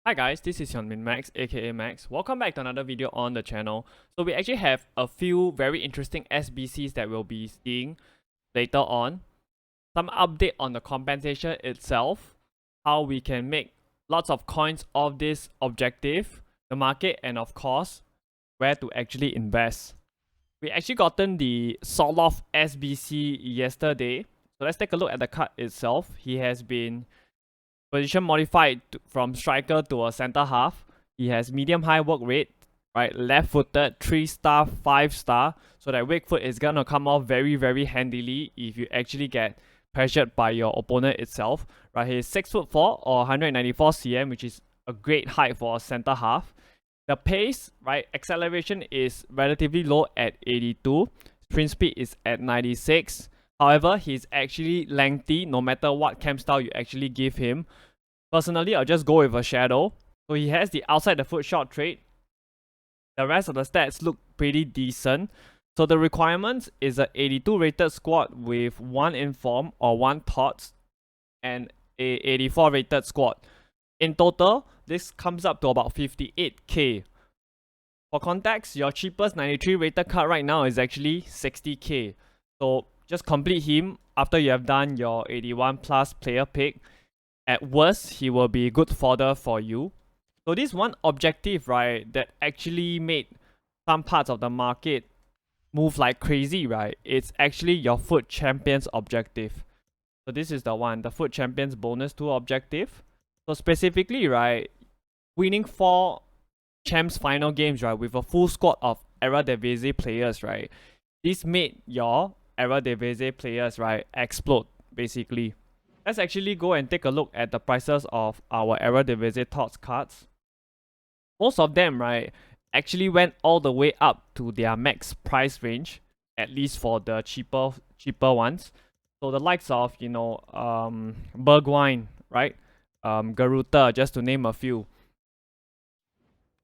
Hi guys, this is Hyunmin Max aka Max. Welcome back to another video on the channel. So we actually have a few very interesting SBCs that we'll be seeing later on. Some update on the compensation itself, how we can make lots of coins of this objective, the market, and of course, where to actually invest. We actually gotten the Soloff SBC yesterday. So let's take a look at the card itself. He has been position modified from striker to a center half. He has medium high work rate, right? Left footed, 3-star, 5-star. So that weak foot is gonna come off very handily if you actually get pressured by your opponent itself. Right? He's 6'4" or 194 cm, which is a great height for a center half. The pace, right? Acceleration is relatively low at 82. Sprint speed is at 96. However, he's actually lengthy no matter what cam style you actually give him. Personally, I'll just go with a shadow. So he has the outside the foot shot trait. The rest of the stats look pretty decent. So the requirements is a 82 rated squad with 1 inform or 1 thoughts and a 84 rated squad. In total, this comes up to about 58k. For context, your cheapest 93 rated card right now is actually 60k. So just complete him after you have done your 81 plus player pick. At worst, he will be good fodder for you. So this one objective, right, that actually made some parts of the market move like crazy, right? It's actually your FUT Champions objective. So this is the one, the FUT Champions bonus 2 objective. So specifically, right, winning 4 champs final games, right, with a full squad of Eredivisie players, right? This made your Eredivisie players, right, explode, basically. Let's actually go and take a look at the prices of our Eredivisie Tots cards. Most of them, right, actually went all the way up to their max price range, at least for the cheaper ones. So the likes of, Bergwijn, right, Garuta, just to name a few.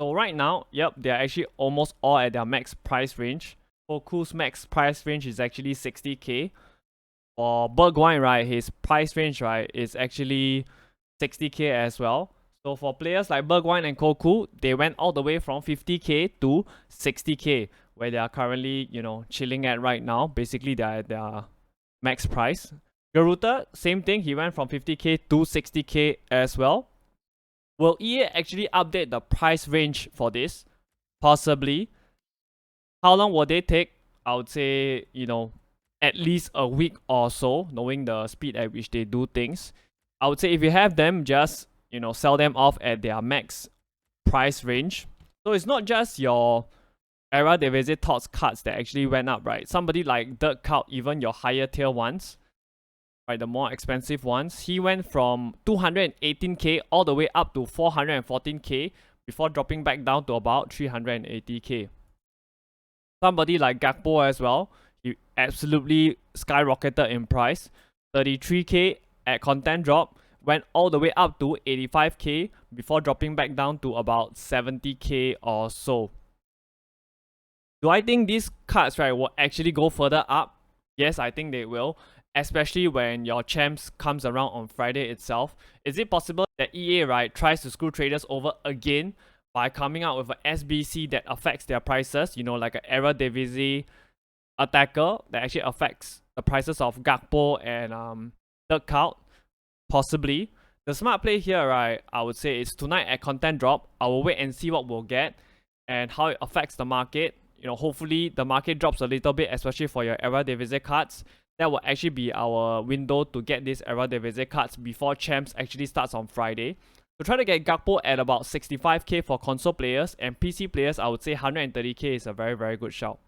So right now, yep, they're actually almost all at their max price range. Koku's max price range is actually 60k. For Bergwijn, right, his price range, right, is actually 60k as well. So for players like Bergwijn and Koku, they went all the way from 50k to 60k, where they are currently, chilling at right now. Basically, they're at their max price. Garuta, same thing. He went from 50k to 60k as well. Will EA actually update the price range for this? Possibly. How long will they take? I would say, at least a week or so, knowing the speed at which they do things. I would say if you have them, just sell them off at their max price range. So it's not just your Eredivisie Tots cards that actually went up, right? Somebody like Dirk Kuyt, even your higher tier ones, right, the more expensive ones, he went from 218k all the way up to 414k before dropping back down to about 380k. Somebody like Gakpo as well, he absolutely skyrocketed in price. 33k at content drop, went all the way up to 85k before dropping back down to about 70k or so. Do I think these cards, right, will actually go further up? Yes, I think they will, especially when your champs comes around on Friday itself. Is it possible that EA, right, tries to screw traders over again by coming out with an SBC that affects their prices, like an Eredivisie attacker that actually affects the prices of Gakpo and Dirk Kuyt? Possibly. The smart play here, right, I would say is tonight at content drop, I will wait and see what we'll get and how it affects the market. Hopefully the market drops a little bit, especially for your Eredivisie cards. That will actually be our window to get these Eredivisie cards before champs actually starts on Friday. So try to get Gakpo at about 65k for console players, and PC players, I would say 130k is a very good shout.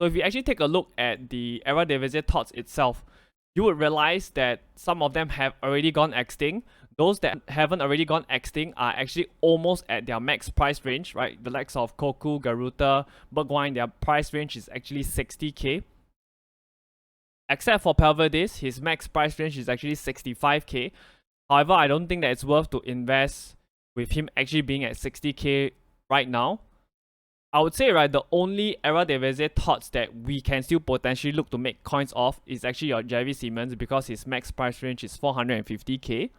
So if you actually take a look at the Eredivisie Tots itself, you would realize that some of them have already gone extinct. Those that haven't already gone extinct are actually almost at their max price range, right? The likes of Koku, Garuta, Bergwijn, their price range is actually 60k. Except for Pelvedis, his max price range is actually 65k. However, I don't think that it's worth to invest with him actually being at 60k right now. I would say, right, the only Eredivisie Tots that we can still potentially look to make coins off is actually your Javi Simmons, because his max price range is 450k.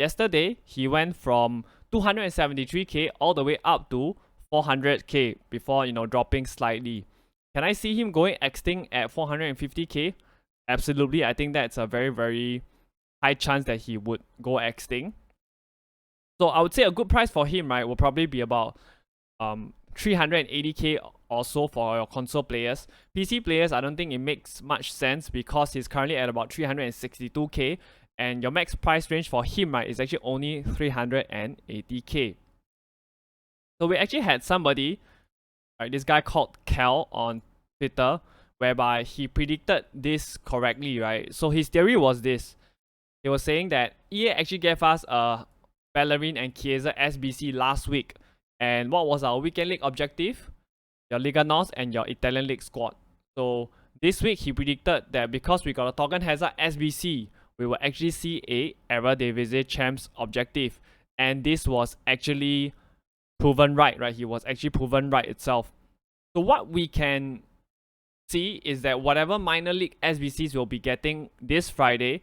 yesterday he went from 273k all the way up to 400k before, dropping slightly. Can I see him going extinct at 450k? Absolutely. I think that's a very, very high chance that he would go extinct. So I would say a good price for him, right, will probably be about 380k or so for your console players. PC players, I don't think it makes much sense because he's currently at about 362k, and your max price range for him, right, is actually only 380k. So we actually had somebody, right, this guy called Cal on Twitter, whereby he predicted this correctly, right? So his theory was this. He was saying that EA actually gave us a Bellerin and Chiesa SBC last week. And what was our weekend league objective? Your Liga Nos and your Italian league squad. So this week he predicted that because we got a Torgan Hazard SBC, we will actually see a Eredivisie Champs objective. And this was actually proven right? He was actually proven right itself. So what we can see is that whatever minor league SBCs will be getting this Friday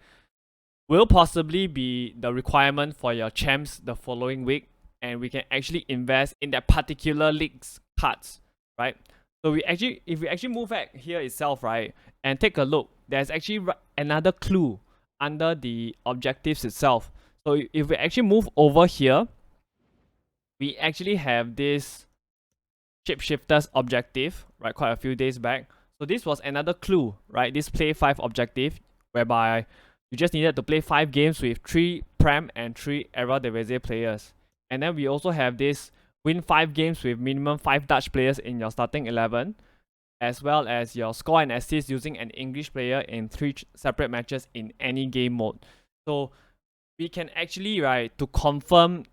will possibly be the requirement for your champs the following week, and we can actually invest in that particular league's cards, right? So if we actually move back here itself, right, and take a look, there's actually another clue under the objectives itself. So if we actually move over here, we actually have this Shapeshifters objective, right, quite a few days back. So this was another clue, right, this play 5 objective, whereby you just needed to play 5 games with 3 Prem and 3 Eredivisie players. And then we also have this win 5 games with minimum 5 Dutch players in your starting 11, as well as your score and assist using an English player in 3 separate matches in any game mode. So we can actually, right, to confirm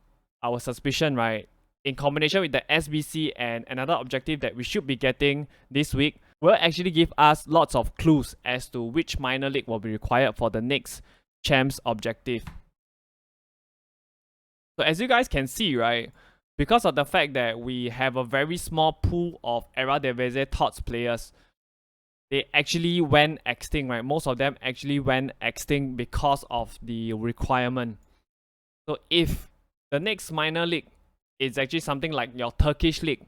our suspicion, right, in combination with the SBC and another objective that we should be getting this week, will actually give us lots of clues as to which minor league will be required for the next champs objective. So as you guys can see, right, because of the fact that we have a very small pool of Eredivisie TOTS players, they actually went extinct, right? Most of them actually went extinct because of the requirement. So if the next minor league is actually something like your Turkish league,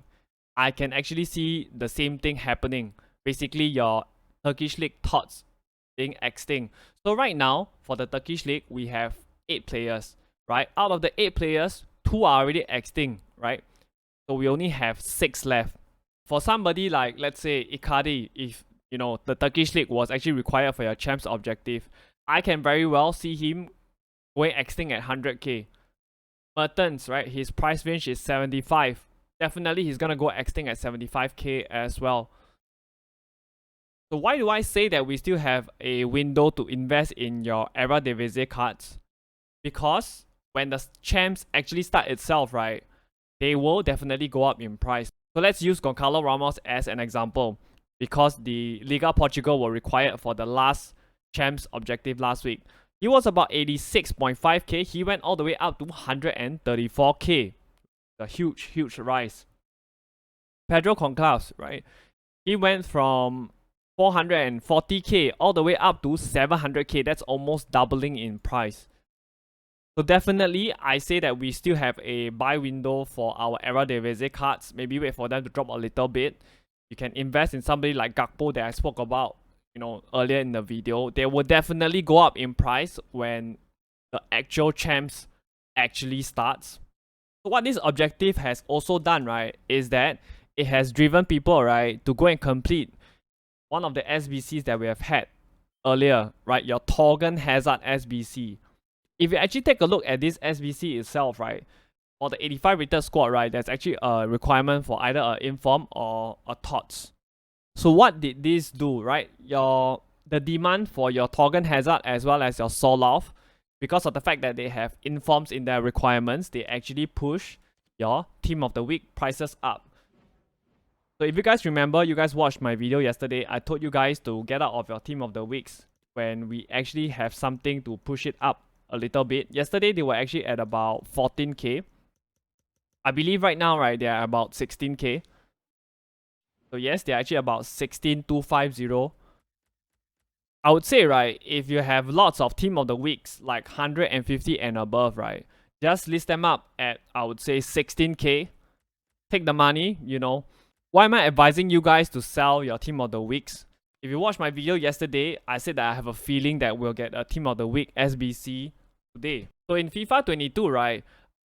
I can actually see the same thing happening. Basically, your Turkish league TOTS being extinct. So right now, for the Turkish league, we have 8 players, right? Out of the 8 players, 2 are already extinct, right? So we only have 6 left. For somebody like, let's say, Icardi, if, the Turkish league was actually required for your champs objective, I can very well see him going extinct at 100k. Mertens, right? His price range is 75. Definitely, he's gonna go extinct at 75k as well. So why do I say that we still have a window to invest in your Eredivisie cards? Because when the champs actually start itself, right, they will definitely go up in price. So let's use Goncalo Ramos as an example, because the Liga Portugal were required for the last champs objective last week. He was about 86.5k. He went all the way up to 134k. A huge, huge rise. Pedro Conclaves, right? He went from 440k all the way up to 700k. That's almost doubling in price. So definitely, I say that we still have a buy window for our Eredivisie cards. Maybe wait for them to drop a little bit. You can invest in somebody like Gakpo that I spoke about, earlier in the video. They will definitely go up in price when the actual champs actually starts. So what this objective has also done, right, is that it has driven people, right, to go and complete one of the SBCs that we have had earlier, right, your Torgan Hazard SBC. If you actually take a look at this SBC itself, right, for the 85 rated squad, right, there's actually a requirement for either an inform or a TOTS. So what did this do, right? The demand for your Torgan Hazard as well as your Solov, because of the fact that they have informs in their requirements, they actually push your team of the week prices up. So if you guys remember, you guys watched my video yesterday, I told you guys to get out of your team of the weeks when we actually have something to push it up a little bit. Yesterday, they were actually at about 14k. I believe right now, right, they are about 16k. So yes, they're actually about 16,250. I would say, right, if you have lots of team of the weeks, like 150 and above, right, just list them up at, I would say, 16k. Take the money, you know. Why am I advising you guys to sell your team of the weeks? If you watched my video yesterday, I said that I have a feeling that we'll get a team of the week SBC today. So in FIFA 22, right,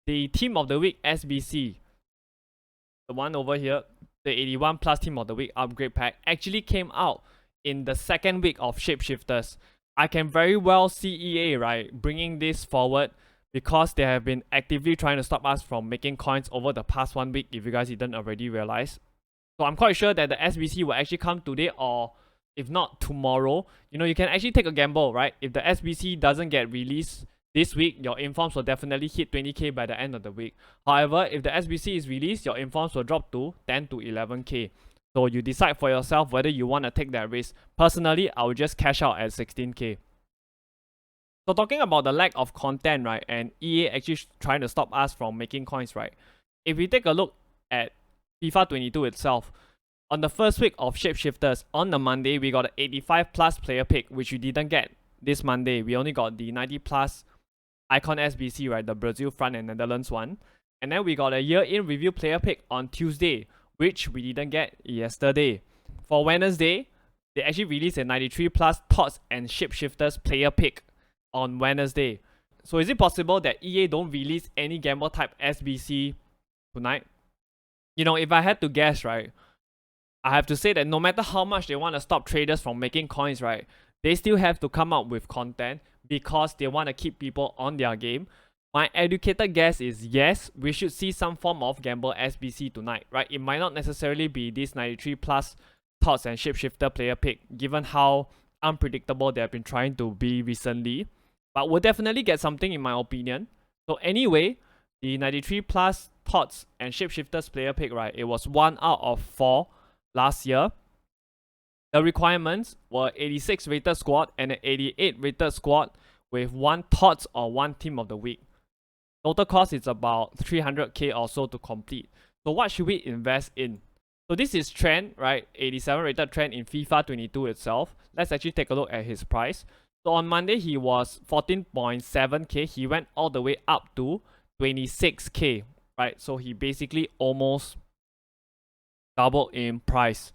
the team of the week SBC, the one over here, the 81 plus team of the week upgrade pack, actually came out in the second week of Shapeshifters. I can very well see EA, right, bringing this forward because they have been actively trying to stop us from making coins over the past 1 week, if you guys didn't already realize. So I'm quite sure that the SBC will actually come today, or if not tomorrow. You know, you can actually take a gamble, right? If the SBC doesn't get released this week, your informs will definitely hit 20k by the end of the week. However, if the SBC is released, your informs will drop to 10 to 11k. So you decide for yourself whether you want to take that risk. Personally, I would just cash out at 16k. So talking about the lack of content, right, and EA actually trying to stop us from making coins, right? If we take a look at FIFA 22 itself, on the first week of Shapeshifters, on the Monday, we got an 85 plus player pick, which we didn't get this Monday. We only got the 90 plus Icon SBC, right, the Brazil, France, and Netherlands one. And then we got a year-in review player pick on Tuesday, which we didn't get yesterday. For Wednesday, they actually released a 93 plus Thoughts and Shapeshifters player pick on Wednesday. So is it possible that EA don't release any gamble type SBC tonight? You know, if I had to guess, right, I have to say that no matter how much they want to stop traders from making coins, right, they still have to come up with content because they want to keep people on their game. My educated guess is yes, we should see some form of gamble SBC tonight, right? It might not necessarily be this 93 plus Thoughts and Shapeshifter player pick, given how unpredictable they have been trying to be recently. But we'll definitely get something in my opinion. So anyway, the 93 plus Thoughts and Shapeshifters player pick, right, it was 1 out of 4 last year. The requirements were 86 rated squad and an 88 rated squad with 1 Thoughts or 1 team of the week. Total cost is about 300k or so to complete. So what should we invest in? So this is Trent, right? 87 rated Trent in FIFA 22 itself. Let's actually take a look at his price. So on Monday, he was 14.7k. He went all the way up to 26k, right? So he basically almost doubled in price.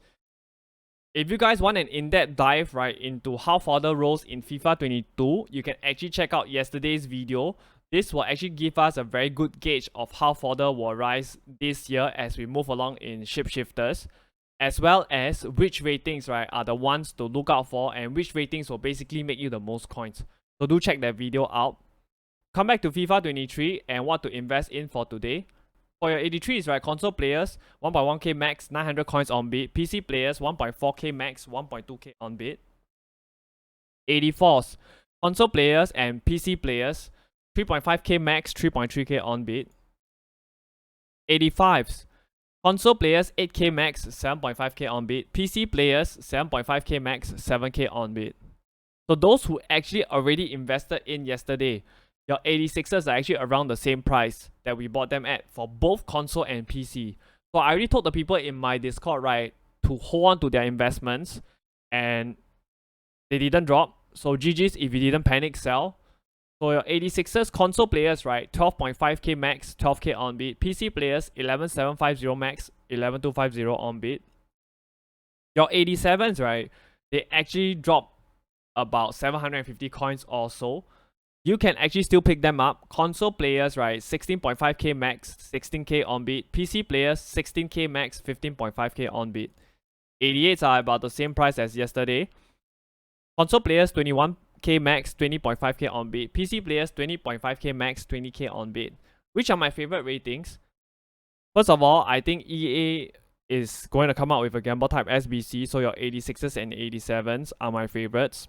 If you guys want an in-depth dive, right, into how fodder rolls in FIFA 22, you can actually check out yesterday's video. This will actually give us a very good gauge of how fodder will rise this year as we move along in Shapeshifters, as well as which ratings, right, are the ones to look out for and which ratings will basically make you the most coins. So do check that video out. Come back to FIFA 23 and what to invest in for today. For your 83s, right, console players, 1.1k max, 900 coins on bid. PC players, 1.4k max, 1.2k on bid. 84s, console players and PC players, 3.5k max, 3.3k on bid. 85s, console players, 8k max, 7.5k on bid. PC players, 7.5k max, 7k on bid. So those who actually already invested in yesterday, your 86ers are actually around the same price that we bought them at for both console and PC. So I already told the people in my Discord, right, to hold on to their investments, and they didn't drop. So GG's if you didn't panic sell. So your 86ers console players, right, 12.5k max, 12k on bid. PC players, 11.750 max, 11.250 on bid. Your 87s, right, they actually dropped about 750 coins or so. You can actually still pick them up. Console players, right, 16.5k max, 16k on bid. PC players, 16k max, 15.5k on bid. 88s are about the same price as yesterday. Console players, 21k max, 20.5k on bid. PC players, 20.5k max, 20k on bid. Which are my favorite ratings? First of all, I think EA is going to come out with a gamble type SBC, so your 86s and 87s are my favorites.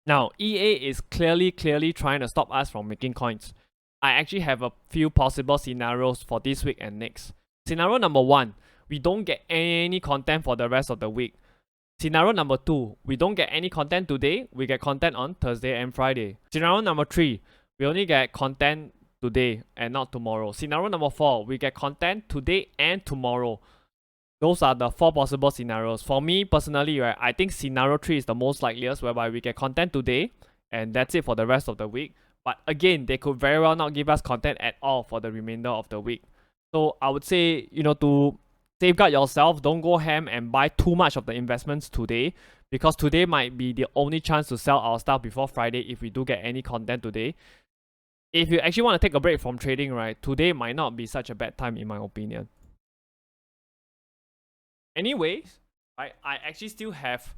Now, EA is clearly trying to stop us from making coins. I actually have a few possible scenarios for this week and next. Scenario number 1, we don't get any content for the rest of the week. Scenario number 2, we don't get any content today, we get content on Thursday and Friday. Scenario number 3, we only get content today and not tomorrow. Scenario number 4, we get content today and tomorrow. Those are the 4 possible scenarios. For me personally, right, I think scenario 3 is the most likeliest, whereby we get content today and that's it for the rest of the week. But again, they could very well not give us content at all for the remainder of the week. So I would say, to safeguard yourself, don't go ham and buy too much of the investments today, because today might be the only chance to sell our stuff before Friday if we do get any content today. If you actually want to take a break from trading, right, today might not be such a bad time in my opinion. Anyways, right, I actually still have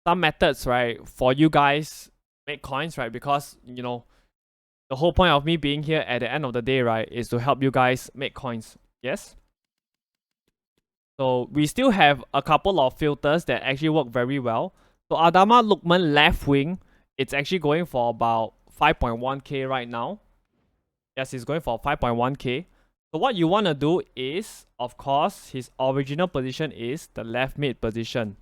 some methods, right, for you guys make coins, right, because the whole point of me being here at the end of the day, right, is to help you guys make coins. Yes. So we still have a couple of filters that actually work very well. So Adama Lukman left wing, it's actually going for about 5.1k right now. Yes, it's going for 5.1k. So what you want to do is, of course, his original position is the left mid position.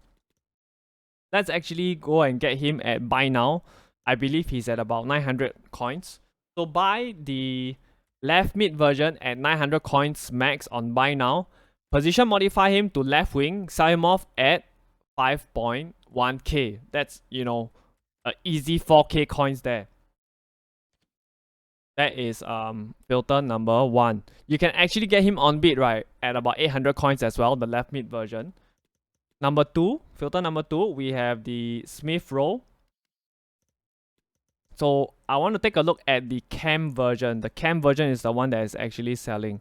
Let's actually go and get him at buy now. I believe he's at about 900 coins. So buy the left mid version at 900 coins max on buy now. Position modify him to left wing, sell him off at 5.1k. That's, a easy 4k coins there. That is filter number 1. You can actually get him on bid, right, at about 800 coins as well, the left mid version. Number 2, filter number 2, we have the Smith row. So I want to take a look at the cam version. The cam version is the one that is actually selling.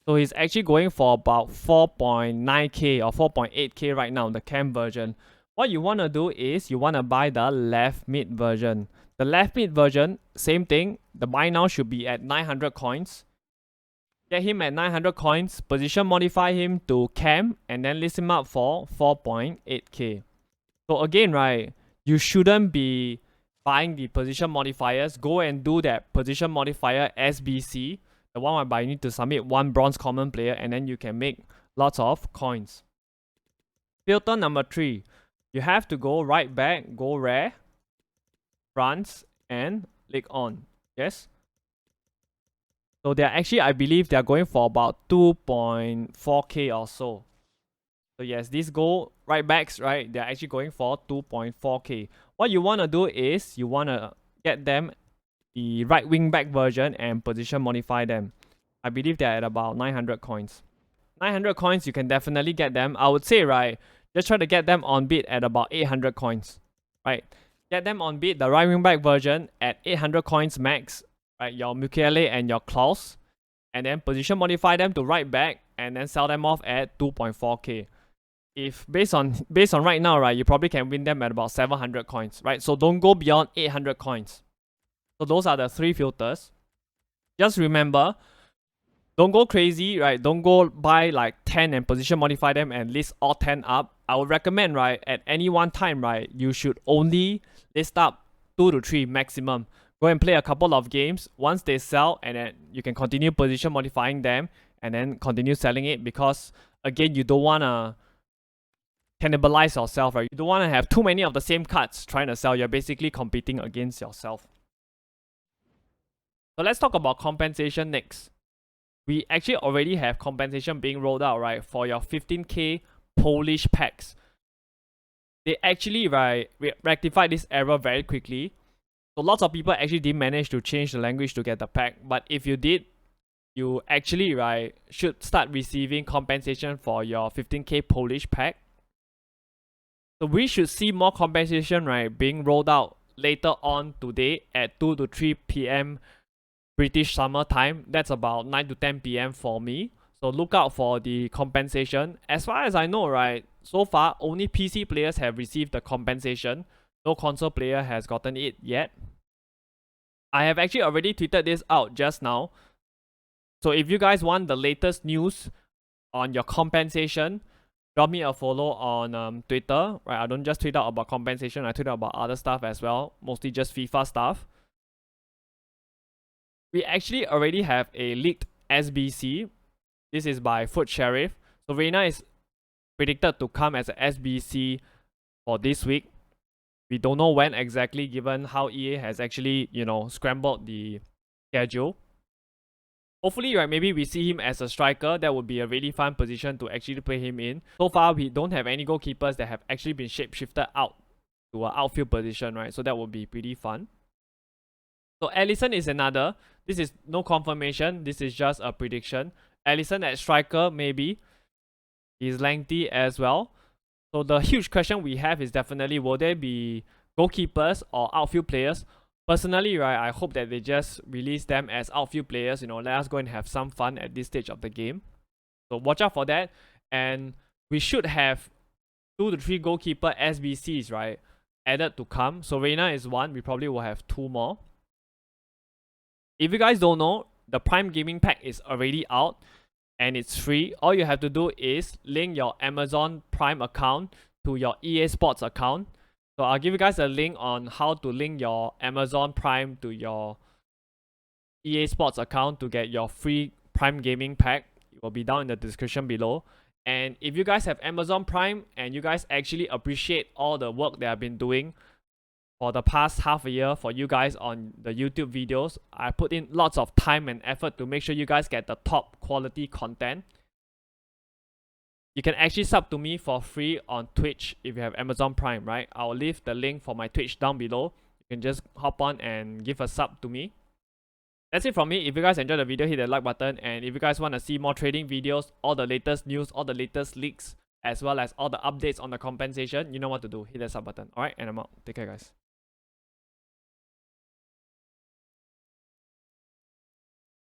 So he's actually going for about 4.9k or 4.8k right now, the cam version. What you want to do is you want to buy the left mid version. The left mid version, same thing. The buy now should be at 900 coins. Get him at 900 coins, position modify him to cam, and then list him up for 4.8k. So again, right, you shouldn't be buying the position modifiers. Go and do that position modifier SBC, the one whereby you need to submit 1 bronze common player, and then you can make lots of coins. Filter number 3, you have to go right back, go rare, France, and click on. Yes. So they're actually, I believe they're going for about 2.4k or so. So yes, these go right backs, right, they're actually going for 2.4k. What you want to do is you want to get them the right wing back version and position modify them. I believe they're at about 900 coins. 900 coins, you can definitely get them. I would say, right, just try to get them on bid at about 800 coins. Right, get them on bid, the right wing back version at 800 coins max, right, your Mukele and your Klaus, and then position modify them to right back and then sell them off at 2.4k. If based on right now, right, you probably can win them at about 700 coins, right? So don't go beyond 800 coins. So those are the 3 filters. Just remember, don't go crazy, right? Don't go buy like 10 and position modify them and list all 10 up. I would recommend, right, at any one time, right, you should only list up 2 to 3 maximum. Go and play a couple of games. Once they sell, and then you can continue position modifying them and then continue selling it, because again, you don't want to cannibalize yourself, right? You don't want to have too many of the same cards trying to sell. You're basically competing against yourself. So let's talk about compensation next. We actually already have compensation being rolled out, right, for your 15k Polish packs. They actually, right, rectified this error very quickly. So lots of people actually didn't manage to change the language to get the pack. But if you did, you actually, right, should start receiving compensation for your 15k Polish pack. So we should see more compensation, right, being rolled out later on today at 2 to 3 p.m. British summer time. That's about 9 to 10 p.m. for me. So look out for the compensation. As far as I know, right, so far only PC players have received the compensation. No console player has gotten it yet. I have actually already tweeted this out just now. So if you guys want the latest news on your compensation, drop me a follow on Twitter. Right, I don't just tweet out about compensation, I tweet out about other stuff as well, mostly just FIFA stuff. We actually already have a leaked SBC. This is by Foot Sheriff. So Reina is predicted to come as a SBC for this week. We don't know when exactly, given how EA has actually, scrambled the schedule. Hopefully, right, maybe we see him as a striker. That would be a really fun position to actually play him in. So far, we don't have any goalkeepers that have actually been shapeshifted out to an outfield position, right? So that would be pretty fun. So Alisson is another. This is no confirmation. This is just a prediction. Alisson at striker, maybe. He's lengthy as well. So the huge question we have is definitely, will there be goalkeepers or outfield players? Personally, right, I hope that they just release them as outfield players. You know, let us go and have some fun at this stage of the game. So watch out for that. And we should have 2 to 3 goalkeeper SBCs, right, added to come. So Reina is one. We probably will have 2 more. If you guys don't know, the Prime Gaming Pack is already out and it's free. All you have to do is link your Amazon Prime account to your EA Sports account. So I'll give you guys a link on how to link your Amazon Prime to your EA Sports account to get your free Prime Gaming Pack. It will be down in the description below. And if you guys have Amazon Prime and you guys actually appreciate all the work that I've been doing for the past half a year for you guys on the YouTube videos, I put in lots of time and effort to make sure you guys get the top quality content. You can actually sub to me for free on Twitch if you have Amazon Prime, right? I'll leave the link for my Twitch down below. You can just hop on and give a sub to me. That's it from me. If you guys enjoyed the video, hit the like button. And if you guys want to see more trading videos, all the latest news, all the latest leaks, as well as all the updates on the compensation, you know what to do. Hit the sub button. Alright, and I'm out. Take care, guys.